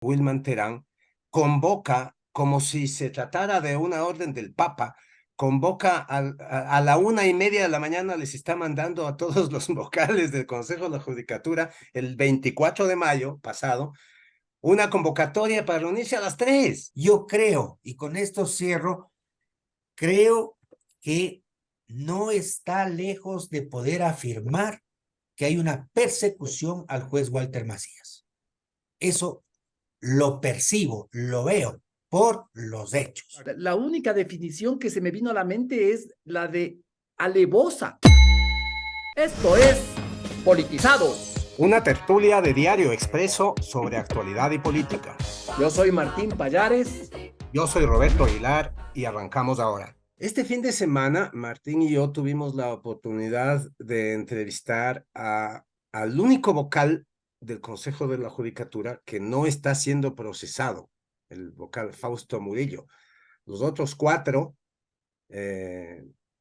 Wilman Terán convoca, como si se tratara de una orden del Papa, convoca a la 1:30 de la mañana, les está mandando a todos los vocales del Consejo de la Judicatura, el 24 de mayo pasado, una convocatoria para reunirse a las 3. Yo creo, y con esto cierro, creo que no está lejos de poder afirmar que hay una persecución al juez Walter Macías. Eso lo percibo, lo veo por los hechos. La única definición que se me vino a la mente es la de alevosa. Esto es Politizados. Una tertulia de Diario Expreso sobre actualidad y política. Yo soy Martín Pallares. Yo soy Roberto Aguilar y arrancamos ahora. Este fin de semana, Martín y yo tuvimos la oportunidad de entrevistar al único vocal del Consejo de la Judicatura que no está siendo procesado, el vocal Fausto Murillo. Los otros 4,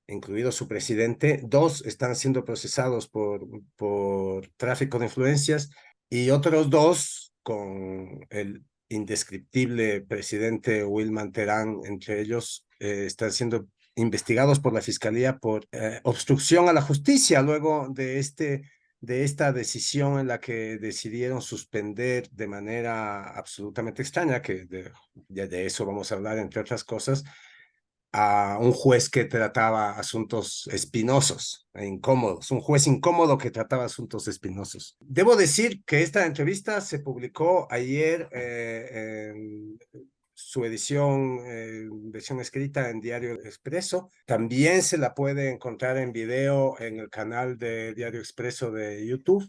incluido su presidente, 2 están siendo procesados por tráfico de influencias y otros 2 con el indescriptible presidente Wilman Terán, entre ellos, están siendo investigados por la Fiscalía por obstrucción a la justicia luego de esta decisión en la que decidieron suspender de manera absolutamente extraña, que de eso vamos a hablar, entre otras cosas, a un juez que trataba asuntos espinosos e incómodos, un juez incómodo que trataba asuntos espinosos. Debo decir que esta entrevista se publicó ayer en su versión escrita en Diario Expreso. También se la puede encontrar en video en el canal de Diario Expreso de YouTube.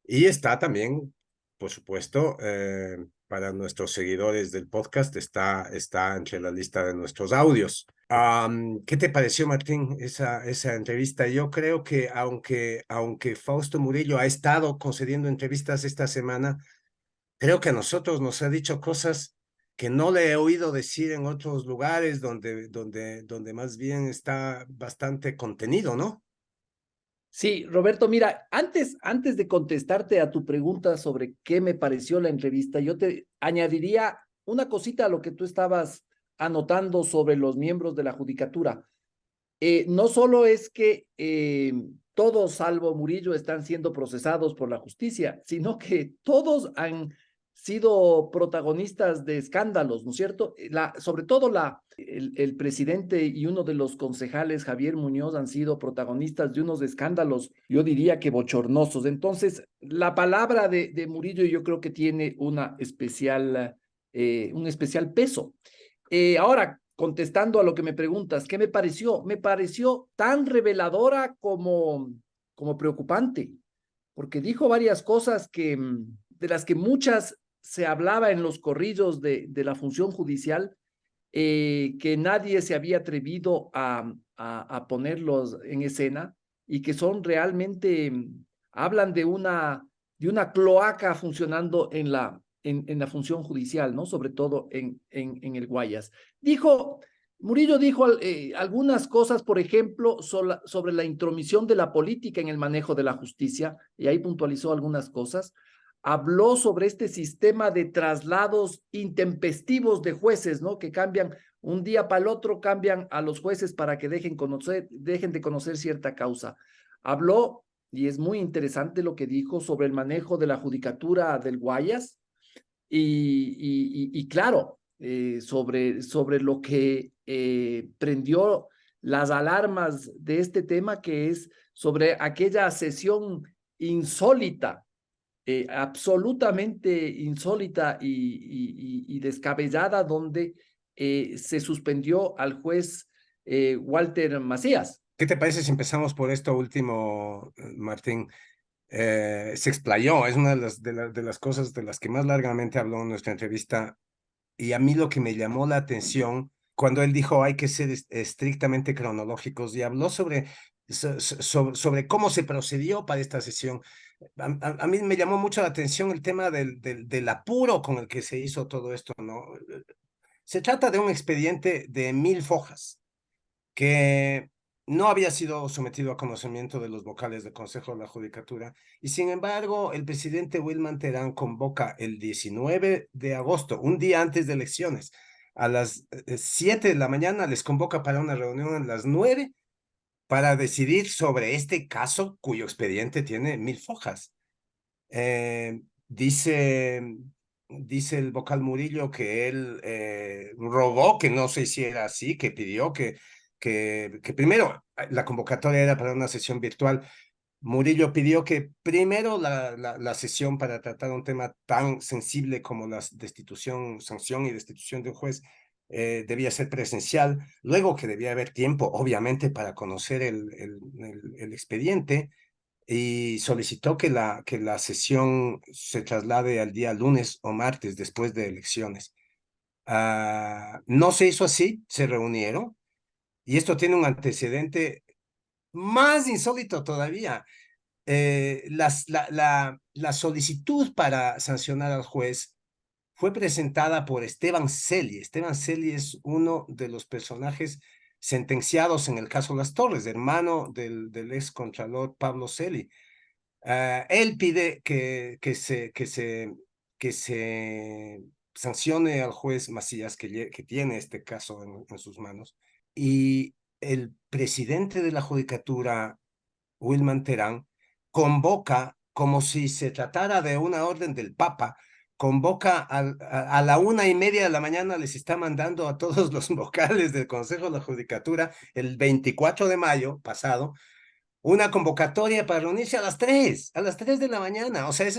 Y está también, por supuesto, para nuestros seguidores del podcast, está entre la lista de nuestros audios. ¿Qué te pareció, Martín, esa entrevista? Yo creo que aunque Fausto Murillo ha estado concediendo entrevistas esta semana, creo que a nosotros nos ha dicho cosas que no le he oído decir en otros lugares donde más bien está bastante contenido, ¿no? Sí, Roberto, mira, antes de contestarte a tu pregunta sobre qué me pareció la entrevista, yo te añadiría una cosita a lo que tú estabas anotando sobre los miembros de la judicatura. No solo es que todos, salvo Murillo, están siendo procesados por la justicia, sino que todos han sido protagonistas de escándalos, ¿no es cierto? Sobre todo el presidente y uno de los concejales, Javier Muñoz, han sido protagonistas de unos escándalos, yo diría que bochornosos. Entonces, la palabra de Murillo yo creo que tiene un especial peso. Ahora, contestando a lo que me preguntas, ¿qué me pareció? Me pareció tan reveladora como preocupante, porque dijo varias cosas de las que muchas se hablaba en los corrillos de la función judicial, que nadie se había atrevido a ponerlos en escena y que son realmente, hablan de una cloaca funcionando en la función judicial, ¿no? Sobre todo en el Guayas. Murillo dijo algunas cosas, por ejemplo, sobre la intromisión de la política en el manejo de la justicia, y ahí puntualizó algunas cosas. Habló sobre este sistema de traslados intempestivos de jueces, ¿no? Que cambian un día para el otro, cambian a los jueces para que dejen de conocer cierta causa. Habló, y es muy interesante lo que dijo, sobre el manejo de la judicatura del Guayas, y claro, sobre lo que prendió las alarmas de este tema, que es sobre aquella sesión insólita, absolutamente insólita y descabellada, donde se suspendió al juez Walter Macías. ¿Qué te parece si empezamos por esto último, Martín? Se explayó, es una de las cosas de las que más largamente habló en nuestra entrevista, y a mí lo que me llamó la atención cuando él dijo hay que ser estrictamente cronológicos, y habló sobre cómo se procedió para esta sesión. A mí me llamó mucho la atención el tema del apuro con el que se hizo todo esto, ¿no? Se trata de un expediente de 1000 fojas que no había sido sometido a conocimiento de los vocales del Consejo de la Judicatura, y sin embargo, el presidente Wilman Terán convoca el 19 de agosto, un día antes de elecciones, a las 7 de la mañana, les convoca para una reunión a las 9 para decidir sobre este caso cuyo expediente tiene 1000 fojas. Dice el vocal Murillo que él rogó, que no sé si era así, que pidió que primero la convocatoria era para una sesión virtual. Murillo pidió que primero la sesión para tratar un tema tan sensible como la destitución, sanción y destitución de un juez debía ser presencial, luego que debía haber tiempo, obviamente, para conocer el expediente, y solicitó que la sesión se traslade al día lunes o martes después de elecciones. No se hizo así, se reunieron, y esto tiene un antecedente más insólito todavía. La solicitud para sancionar al juez fue presentada por Esteban Celi. Esteban Celi es uno de los personajes sentenciados en el caso Las Torres, hermano del ex contralor Pablo Celi. Él pide que se sancione al juez Macías, que tiene este caso en sus manos, y el presidente de la Judicatura, Wilman Terán, convoca, como si se tratara de una orden del Papa, convoca a la 1:30 de la mañana, les está mandando a todos los vocales del Consejo de la Judicatura, el 24 de mayo pasado, una convocatoria para reunirse a las 3 de la mañana. O sea,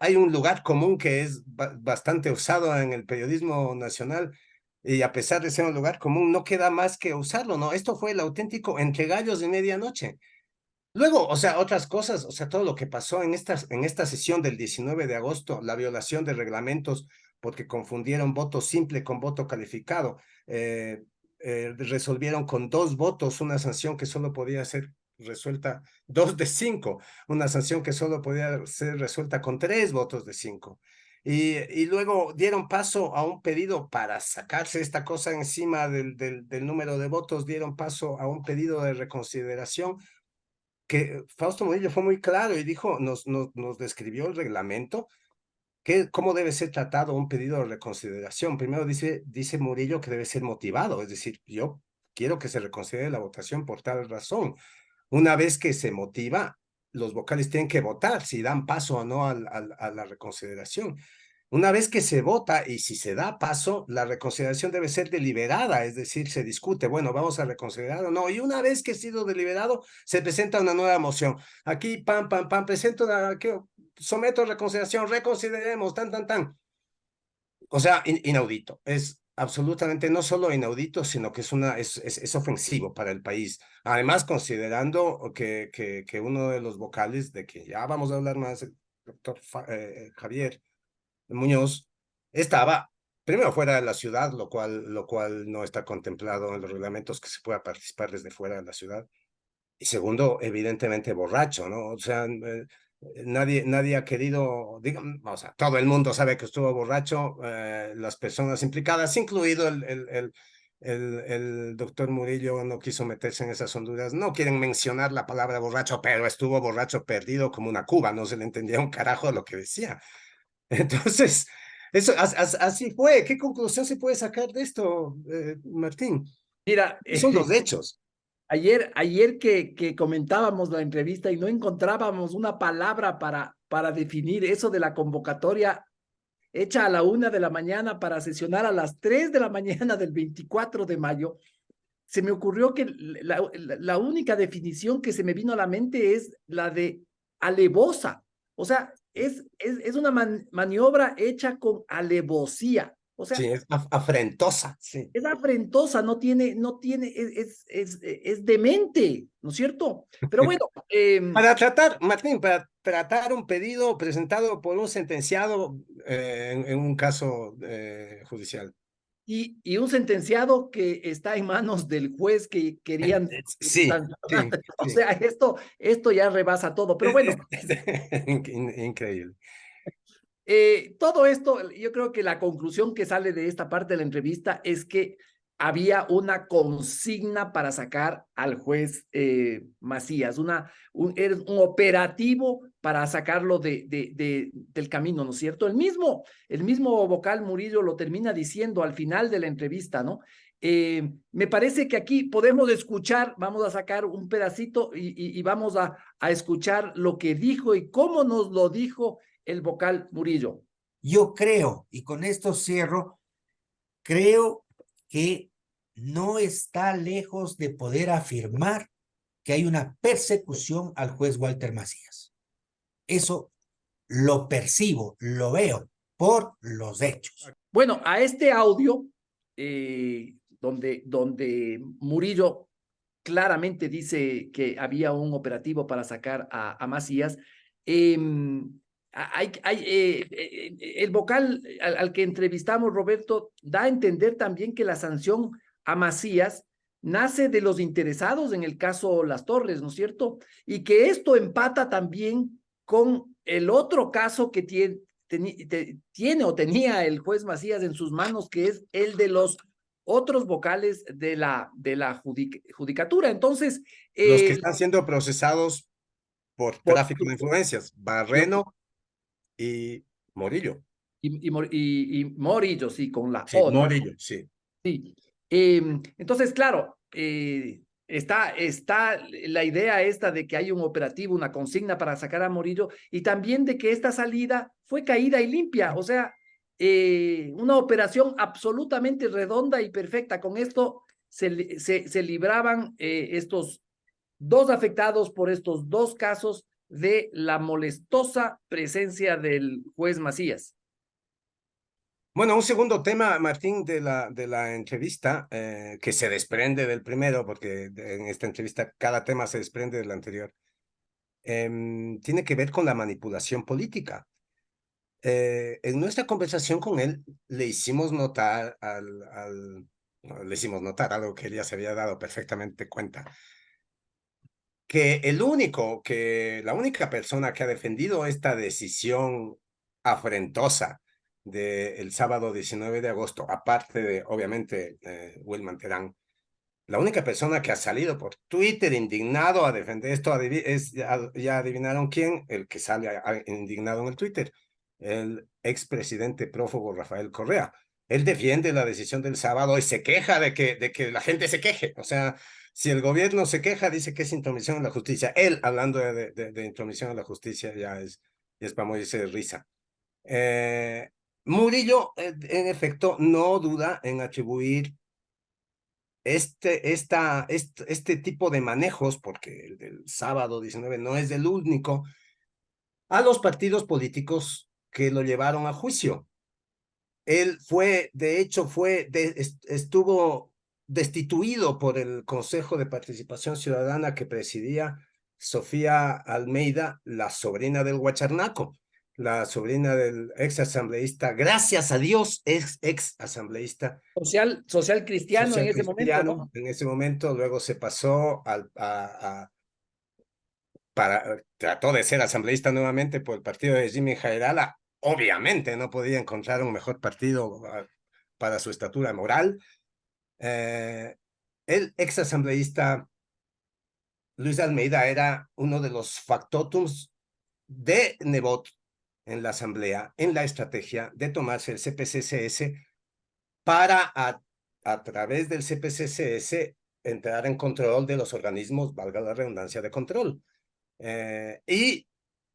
hay un lugar común que es bastante usado en el periodismo nacional, y a pesar de ser un lugar común, no queda más que usarlo, ¿no? Esto fue el auténtico entre gallos de medianoche. Luego, o sea, otras cosas, o sea, todo lo que pasó en esta sesión del 19 de agosto, la violación de reglamentos porque confundieron voto simple con voto calificado, resolvieron con 2 votos una sanción que solo podía ser resuelta 2 de 5, una sanción que solo podía ser resuelta con 3 votos de 5. Y luego dieron paso a un pedido para sacarse esta cosa encima del número de votos, dieron paso a un pedido de reconsideración que Fausto Murillo fue muy claro y dijo, nos describió el reglamento, cómo debe ser tratado un pedido de reconsideración. Primero dice Murillo que debe ser motivado, es decir, yo quiero que se reconsidere la votación por tal razón. Una vez que se motiva, los vocales tienen que votar si dan paso o no a la reconsideración. Una vez que se vota y si se da paso, la reconsideración debe ser deliberada, es decir, se discute, bueno, vamos a reconsiderar o no. Y una vez que ha sido deliberado, se presenta una nueva moción. Aquí, pam, pam, pam, someto a reconsideración, reconsideremos, tan, tan, tan. O sea, inaudito. Es absolutamente no solo inaudito, sino que es ofensivo para el país. Además, considerando que uno de los vocales, de que ya vamos a hablar más, el doctor Javier Muñoz, estaba primero fuera de la ciudad, lo cual no está contemplado en los reglamentos que se pueda participar desde fuera de la ciudad. Y segundo, evidentemente borracho, ¿no? O sea, nadie ha querido, digamos, o sea, todo el mundo sabe que estuvo borracho, las personas implicadas, incluido el doctor Murillo, no quiso meterse en esas honduras, no quieren mencionar la palabra borracho, pero estuvo borracho perdido como una cuba, no se le entendía un carajo lo que decía. Entonces, así fue. ¿Qué conclusión se puede sacar de esto, Martín? Mira, Son los hechos. ayer que comentábamos la entrevista y no encontrábamos una palabra para definir eso de la convocatoria hecha a la 1 de la mañana para sesionar a las 3 de la mañana del 24 de mayo, se me ocurrió que la única definición que se me vino a la mente es la de alevosa. O sea, es una maniobra hecha con alevosía. O Sí, sea, es afrentosa, sí. es afrentosa, es demente, ¿no es cierto? Pero bueno, Martín, para tratar un pedido presentado por un sentenciado en un caso judicial. y un sentenciado que está en manos del juez que querían Sí, sancionar. sí, O sí. sea, esto ya rebasa todo. Pero bueno, Increíble. todo esto, yo creo que la conclusión que sale de esta parte de la entrevista es que había una consigna para sacar al juez Macías, era un operativo para sacarlo del camino, ¿no es cierto? El mismo vocal Murillo lo termina diciendo al final de la entrevista, ¿no? Me parece que aquí podemos escuchar, vamos a sacar un pedacito y vamos a escuchar lo que dijo y cómo nos lo dijo el vocal Murillo. Yo creo, y con esto cierro, creo que no está lejos de poder afirmar que hay una persecución al juez Walter Macías. Eso lo percibo, lo veo por los hechos. Bueno, a este audio, donde Murillo claramente dice que había un operativo para sacar a Macías, el vocal al que entrevistamos, Roberto, da a entender también que la sanción a Macías nace de los interesados en el caso Las Torres, ¿no es cierto? Y que esto empata también con el otro caso que tiene o tenía el juez Macías en sus manos, que es el de los otros vocales de la judicatura. Entonces, Los que están siendo procesados por tráfico de influencias, Barreno y Morillo. y Morillo, sí, con la Sí, O, ¿no? Morillo, sí. Sí. Entonces, claro, está la idea esta de que hay un operativo, una consigna para sacar a Morillo, y también de que esta salida fue caída y limpia, o sea, una operación absolutamente redonda y perfecta. Con esto se libraban estos dos afectados por estos dos casos de la molestosa presencia del juez Macías. Bueno, un segundo tema, Martín, de la entrevista, que se desprende del primero, porque en esta entrevista cada tema se desprende del anterior, tiene que ver con la manipulación política. En nuestra conversación con él le hicimos notar no, le hicimos notar algo que él ya se había dado perfectamente cuenta, que la única persona que ha defendido esta decisión afrentosa del sábado 19 de agosto, aparte de, obviamente, Wilman Terán, la única persona que ha salido por Twitter indignado a defender esto ya adivinaron quién, el que sale indignado en el Twitter, el expresidente prófugo Rafael Correa. Él defiende la decisión del sábado y se queja de que la gente se queje. O sea, si el gobierno se queja, dice que es intromisión en la justicia. Él, hablando de intromisión en la justicia, ya es para morirse de risa. Murillo, en efecto, no duda en atribuir este tipo de manejos, porque el del sábado 19 no es el único, a los partidos políticos que lo llevaron a juicio. Él de hecho, estuvo destituido por el Consejo de Participación Ciudadana que presidía Sofía Almeida, la sobrina del Guacharnaco, la sobrina del ex asambleísta, gracias a Dios, ex asambleísta Social cristiano en ese momento, ¿no? en ese momento, luego se pasó trató de ser asambleísta nuevamente por el partido de Jimmy Jairala. Obviamente no podía encontrar un mejor partido para su estatura moral. El ex asambleísta Luis Almeida era uno de los factotums de Nebot en la asamblea, en la estrategia de tomarse el CPCCS para a través del CPCCS entrar en control de los organismos, valga la redundancia, de control. Y,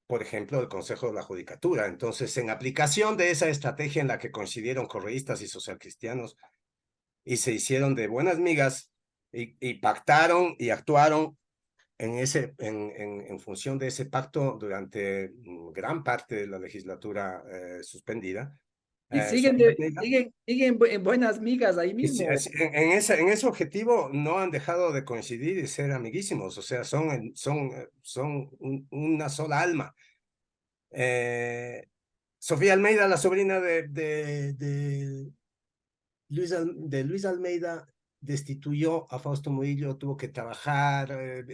por ejemplo, el Consejo de la Judicatura. Entonces, en aplicación de esa estrategia en la que coincidieron correístas y socialcristianos y se hicieron de buenas migas y pactaron y actuaron en función de ese pacto durante gran parte de la legislatura suspendida. Y siguen en buenas migas ahí mismo. En ese objetivo no han dejado de coincidir y ser amiguísimos, o sea, son una sola alma. Sofía Almeida, la sobrina de Luis Almeida, destituyó a Fausto Murillo, tuvo que trabajar,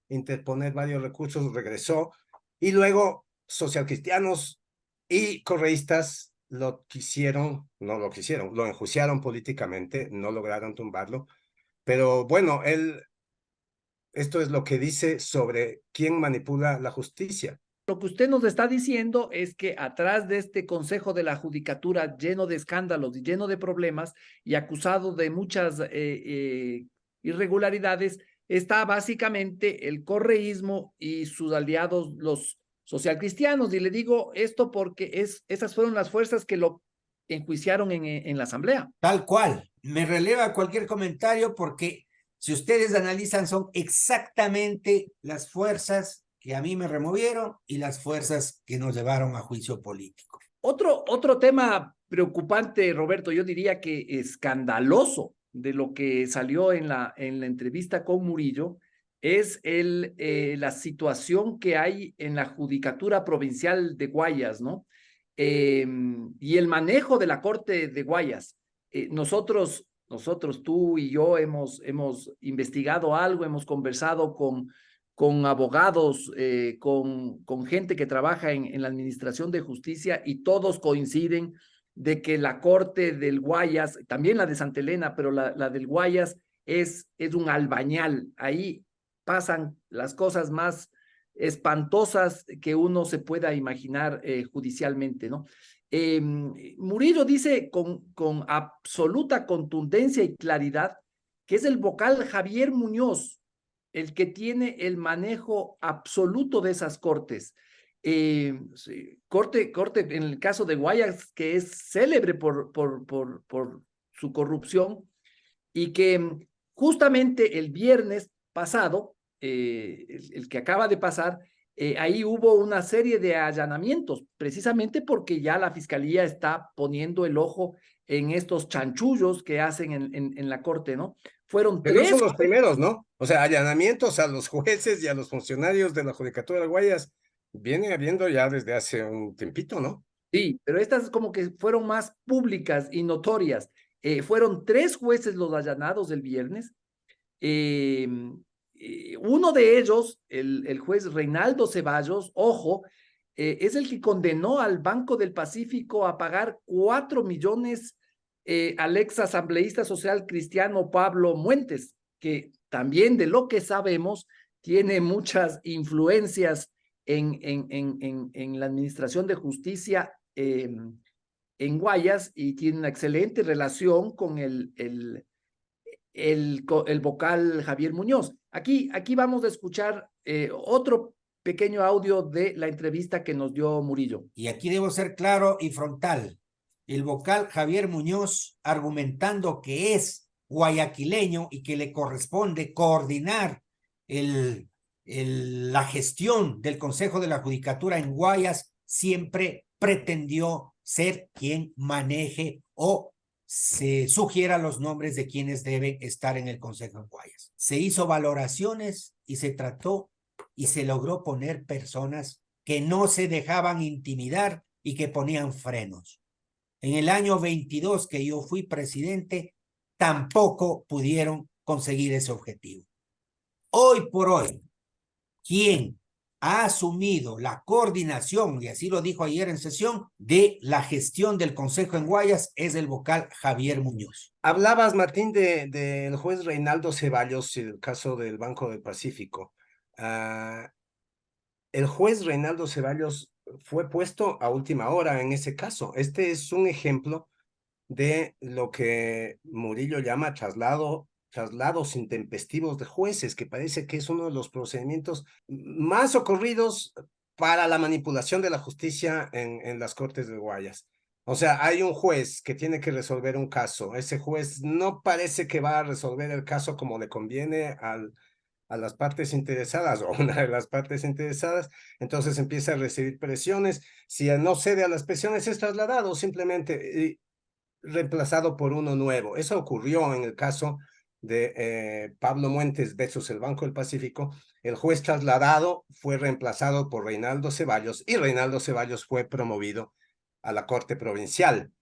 interponer varios recursos, regresó, y luego socialcristianos y correístas lo quisieron, no lo quisieron, lo enjuiciaron políticamente, no lograron tumbarlo, pero bueno, esto es lo que dice sobre quién manipula la justicia. Lo que usted nos está diciendo es que atrás de este Consejo de la Judicatura lleno de escándalos y lleno de problemas y acusado de muchas irregularidades, está básicamente el correísmo y sus aliados, los socialcristianos. Y le digo esto porque esas fueron las fuerzas que lo enjuiciaron en la Asamblea. Tal cual. Me releva cualquier comentario porque si ustedes analizan son exactamente las fuerzas que a mí me removieron y las fuerzas que nos llevaron a juicio político. Otro tema preocupante, Roberto, yo diría que escandaloso de lo que salió en la entrevista con Murillo, es la situación que hay en la Judicatura Provincial de Guayas, ¿no? Y el manejo de la Corte de Guayas. Nosotros, tú y yo, hemos investigado algo, hemos conversado con abogados, con gente que trabaja en la administración de justicia, y todos coinciden de que la Corte del Guayas, también la de Santa Elena, pero la del Guayas es un albañal. Ahí pasan las cosas más espantosas que uno se pueda imaginar judicialmente, ¿no? Murillo dice con absoluta contundencia y claridad que es el vocal Javier Muñoz el que tiene el manejo absoluto de esas cortes. Sí, corte en el caso de Guayas, que es célebre por su corrupción, y que justamente el viernes pasado, el que acaba de pasar, ahí hubo una serie de allanamientos, precisamente porque ya la fiscalía está poniendo el ojo en estos chanchullos que hacen en la corte, ¿no? Fueron Que no son tres. los primeros, ¿no? O sea, allanamientos a los jueces y a los funcionarios de la Judicatura de Guayas viene habiendo ya desde hace un tiempito, ¿no? Sí, pero estas como que fueron más públicas y notorias. Fueron tres jueces los allanados el viernes. Eh, Uno de ellos, el juez Reinaldo Ceballos, ojo, es el que condenó al Banco del Pacífico a pagar 4 millones al ex asambleísta social cristiano Pablo Muentes, que también, de lo que sabemos, tiene muchas influencias en la administración de justicia en Guayas, y tiene una excelente relación con el vocal Javier Muñoz. Aquí vamos a escuchar otro pequeño audio de la entrevista que nos dio Murillo. Y aquí debo ser claro y frontal. El vocal Javier Muñoz, argumentando que es guayaquileño y que le corresponde coordinar la gestión del Consejo de la Judicatura en Guayas, siempre pretendió ser quien maneje o se sugiera los nombres de quienes deben estar en el Consejo en Guayas. Se hizo valoraciones y se trató y se logró poner personas que no se dejaban intimidar y que ponían frenos. En el año 22 que yo fui presidente, tampoco pudieron conseguir ese objetivo. Hoy por hoy, quien ha asumido la coordinación, y así lo dijo ayer en sesión, de la gestión del Consejo en Guayas es el vocal Javier Muñoz. Hablabas, Martín, del juez Reinaldo Ceballos y el caso del Banco del Pacífico. El juez Reinaldo Ceballos fue puesto a última hora en ese caso. Este es un ejemplo de lo que Murillo llama traslados intempestivos de jueces, que parece que es uno de los procedimientos más ocurridos para la manipulación de la justicia en las Cortes de Guayas. O sea, hay un juez que tiene que resolver un caso. Ese juez no parece que va a resolver el caso como le conviene a las partes interesadas o una de las partes interesadas, entonces empieza a recibir presiones. Si no cede a las presiones, es trasladado simplemente reemplazado por uno nuevo. Eso ocurrió en el caso de Pablo Muentes versus el Banco del Pacífico. El juez trasladado fue reemplazado por Reinaldo Ceballos y Reinaldo Ceballos fue promovido a la Corte Provincial.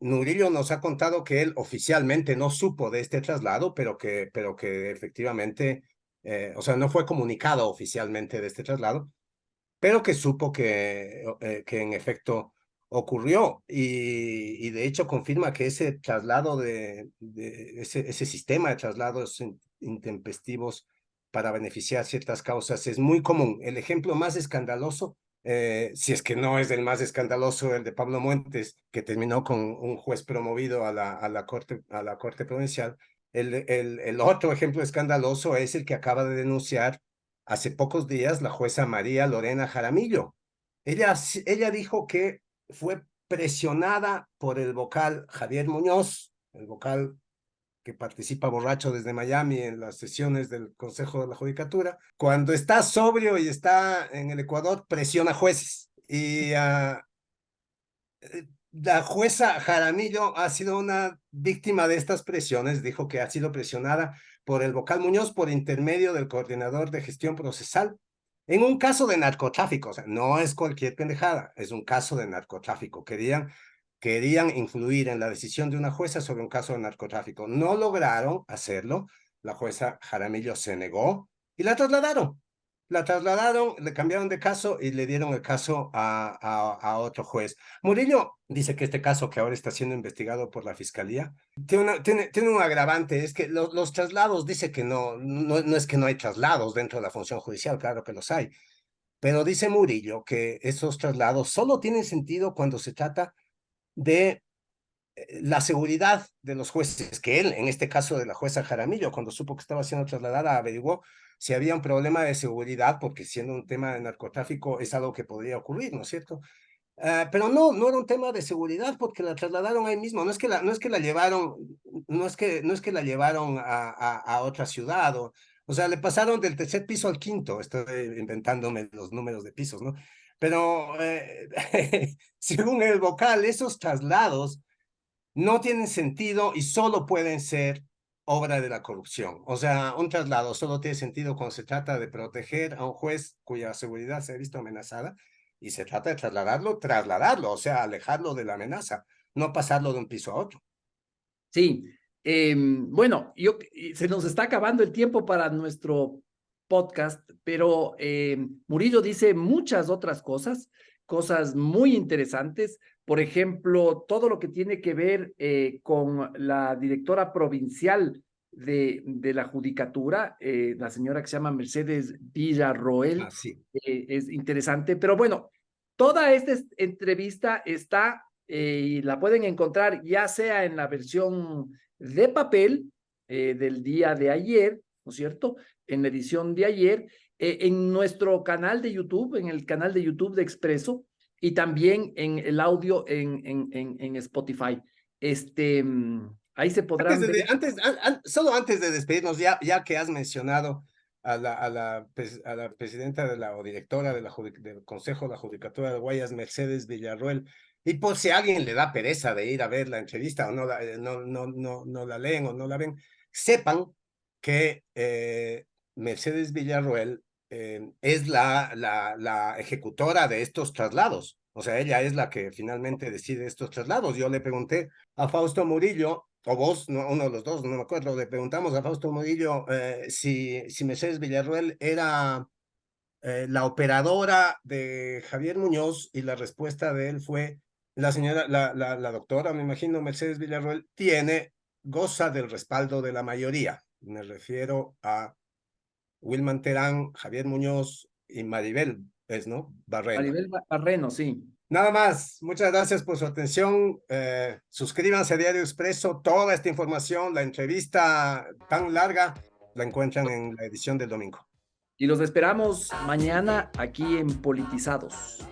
Murillo nos ha contado que él oficialmente no supo de este traslado, pero que efectivamente, o sea, no fue comunicado oficialmente de este traslado, pero que supo que en efecto ocurrió y de hecho confirma que ese traslado ese sistema de traslados intempestivos para beneficiar ciertas causas es muy común. El ejemplo más escandaloso, si es que no es el más escandaloso, el de Pablo Muentes, que terminó con un juez promovido a la corte provincial. El otro ejemplo escandaloso es el que acaba de denunciar hace pocos días la jueza María Lorena Jaramillo. Ella dijo que fue presionada por el vocal Javier Muñoz, el vocal que participa borracho desde Miami en las sesiones del Consejo de la Judicatura. Cuando está sobrio y está en el Ecuador, presiona jueces. Y la jueza Jaramillo ha sido una víctima de estas presiones, dijo que ha sido presionada por el vocal Muñoz por intermedio del coordinador de gestión procesal en un caso de narcotráfico. O sea, no es cualquier pendejada, es un caso de narcotráfico. Querían influir en la decisión de una jueza sobre un caso de narcotráfico. No lograron hacerlo, la jueza Jaramillo se negó y la trasladaron. Le cambiaron de caso y le dieron el caso a otro juez. Murillo dice que este caso que ahora está siendo investigado por la fiscalía tiene un agravante, es que los traslados, dice que no es que no hay traslados dentro de la función judicial, claro que los hay, pero dice Murillo que esos traslados solo tienen sentido cuando se trata de la seguridad de los jueces, que él, en este caso de la jueza Jaramillo, cuando supo que estaba siendo trasladada, averiguó si había un problema de seguridad, porque siendo un tema de narcotráfico es algo que podría ocurrir, ¿no es cierto? Pero no era un tema de seguridad porque la trasladaron ahí mismo, no es que la llevaron, no es que la llevaron a otra ciudad, o sea, le pasaron del tercer piso al quinto, estoy inventándome los números de pisos, ¿no? Pero según el vocal, esos traslados no tienen sentido y solo pueden ser obra de la corrupción. O sea, un traslado solo tiene sentido cuando se trata de proteger a un juez cuya seguridad se ha visto amenazada y se trata de trasladarlo, o sea, alejarlo de la amenaza, no pasarlo de un piso a otro. Sí, bueno, se nos está acabando el tiempo para nuestro podcast, pero Murillo dice muchas otras cosas muy interesantes. Por ejemplo, todo lo que tiene que ver con la directora provincial de la Judicatura, la señora que se llama Mercedes Villarroel, Sí. es interesante. Pero bueno, toda esta entrevista está y la pueden encontrar ya sea en la versión de papel del día de ayer, ¿no es cierto? En la edición de ayer, en nuestro canal de YouTube, en el canal de YouTube de Expreso, y también en el audio en Spotify. Ahí se podrán ver. Solo antes de despedirnos, ya que has mencionado a la presidenta o directora del Consejo de la Judicatura de Guayas, Mercedes Villarroel, y por si a alguien le da pereza de ir a ver la entrevista o no la leen o no la ven, sepan que Mercedes Villarroel es la ejecutora de estos traslados. O sea, ella es la que finalmente decide estos traslados. Yo le pregunté a Fausto Murillo, o vos, no, uno de los dos, no me acuerdo, le preguntamos a Fausto Murillo si Mercedes Villarroel era la operadora de Javier Muñoz, y la respuesta de él fue, la doctora, me imagino, Mercedes Villarroel, goza del respaldo de la mayoría. Me refiero a Wilman Terán, Javier Muñoz y Maribel, ¿no? Barreno. Maribel Barreno, sí. Nada más, muchas gracias por su atención. Suscríbanse a Diario Expreso. Toda esta información, la entrevista tan larga, la encuentran en la edición del domingo. Y los esperamos mañana aquí en Politizados.